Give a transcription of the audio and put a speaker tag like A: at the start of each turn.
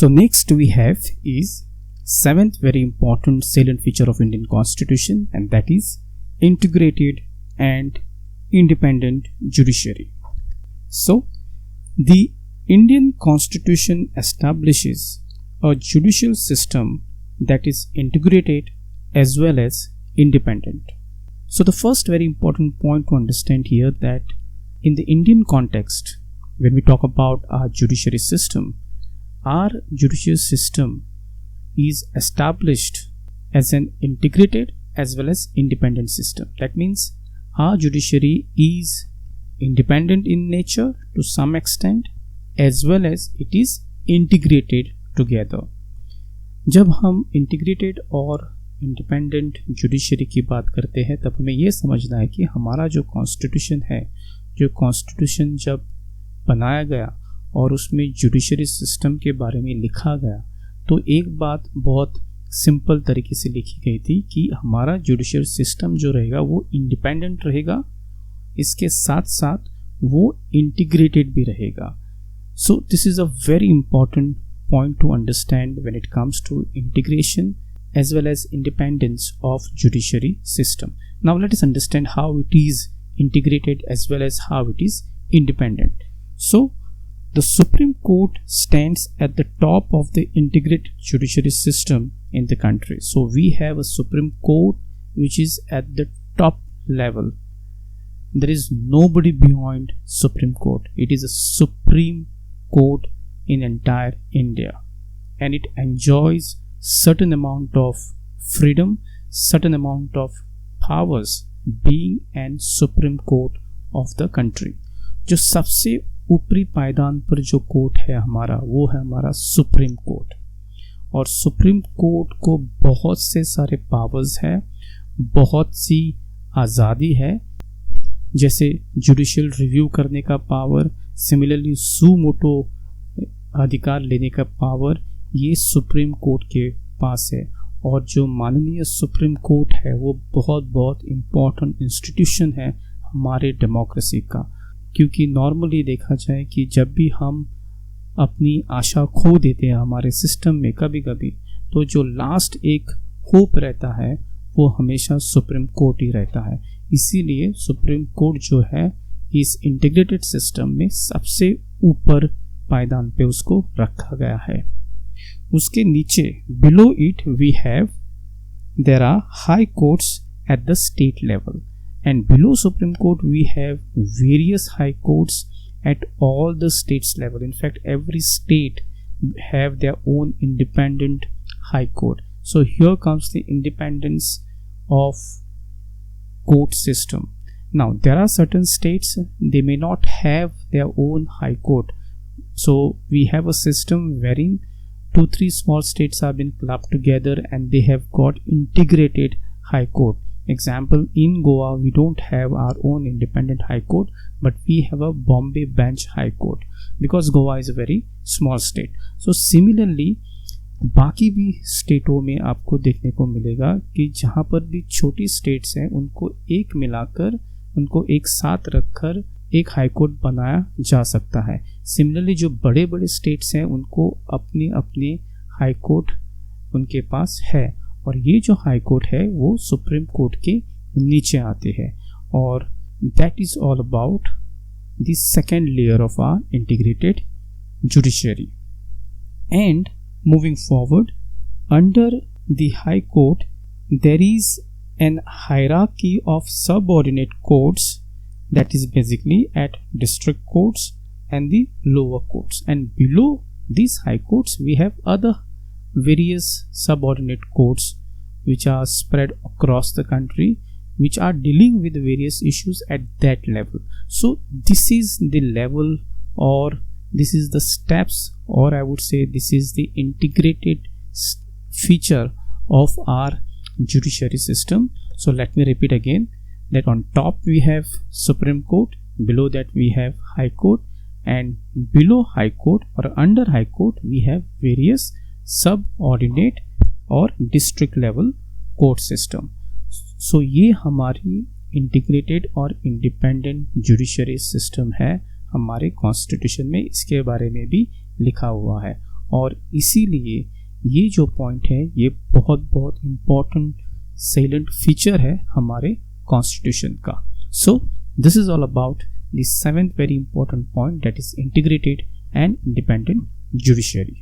A: So next we have is seventh very important salient feature of Indian Constitution, and that is integrated and independent judiciary. So the Indian Constitution establishes a judicial system that is integrated as well as independent. So the first very important point to understand here, that in the Indian context, when we talk about our judiciary system, our judicial system is established as an integrated as well as independent system. That means our judiciary is independent in nature to some extent as well as it is integrated together. जब हम integrated और independent judiciary की बात करते हैं तब हमें यह समझना है कि हमारा जो कॉन्स्टिट्यूशन है, जो कॉन्स्टिट्यूशन जब बनाया गया और उसमें जुडिशरी सिस्टम के बारे में लिखा गया, तो एक बात बहुत सिंपल तरीके से लिखी गई थी कि हमारा जुडिशरी सिस्टम जो रहेगा वो इंडिपेंडेंट रहेगा, इसके साथ साथ वो इंटीग्रेटेड भी रहेगा. So this is a very important point to understand when it comes to integration as well as independence of judiciary system. Now let us understand how it is integrated as well as how it is independent. So the Supreme Court stands at the top of the integrated judiciary system in the country. So we have a Supreme Court which is at the top level. There is nobody beyond Supreme Court. It is a Supreme Court in entire India, and it enjoys certain amount of freedom, certain amount of powers, being an Supreme Court of the country. जो सबसे ऊपरी पायदान पर जो court है हमारा, वो है हमारा सुप्रीम कोर्ट. और सुप्रीम कोर्ट को बहुत से सारे पावर्स है, बहुत सी आज़ादी है, जैसे जुडिशियल रिव्यू करने का पावर, सिमिलरली सू मोटो अधिकार लेने का पावर, ये सुप्रीम कोर्ट के पास है. और जो माननीय सुप्रीम कोर्ट है वो बहुत बहुत इम्पोर्टेंट इंस्टीट्यूशन है हमारे डेमोक्रेसी का, क्योंकि नॉर्मली देखा जाए कि जब भी हम अपनी आशा खो देते हैं हमारे सिस्टम में कभी कभी, तो जो लास्ट एक होप रहता है वो हमेशा सुप्रीम कोर्ट ही रहता है. इसीलिए सुप्रीम कोर्ट जो है इस इंटीग्रेटेड सिस्टम में सबसे ऊपर पायदान पे उसको रखा गया है. उसके नीचे below it we have there are high courts at the state level, and below Supreme Court we have various high courts at all the states level. In fact, every state have their own independent high court. So here comes the independence of court system. Now there are certain states, they may not have their own high court. So we have a system wherein 2-3 small states have been clubbed together and they have got integrated high court. Example, in Goa we don't have our own independent high court, but we have a Bombay bench high court because Goa is a very small state. So similarly बाकी भी स्टेटों में आपको देखने को मिलेगा कि जहाँ पर भी छोटी स्टेट्स हैं उनको एक मिलाकर, उनको एक साथ रखकर एक हाई कोर्ट बनाया जा सकता है. सिमिलरली जो बड़े बड़े स्टेट्स हैं उनको अपने अपने हाई कोर्ट उनके पास है, और ये जो हाई कोर्ट है वो सुप्रीम कोर्ट के नीचे आते हैं. और that is all about the second layer of our integrated judiciary. And moving forward, under the high court there is an hierarchy of subordinate courts that is basically at district courts and the lower courts, and below these high courts we have other various subordinate courts which are spread across the country, which are dealing with various issues at that level. So this is the level, or this is the steps, or I would say this is the integrated feature of our judiciary system. So let me repeat again, that on top we have Supreme Court, below that we have High Court, and below High Court or under High Court we have various subordinate और district level court system. So ये हमारी integrated और independent judiciary system है हमारे constitution में, इसके बारे में भी लिखा हुआ है. और इसीलिए ये जो पॉइंट है ये बहुत बहुत इम्पोर्टेंट salient फीचर है हमारे कॉन्स्टिट्यूशन का. So this is all about the 7th very important point, that is integrated and independent judiciary.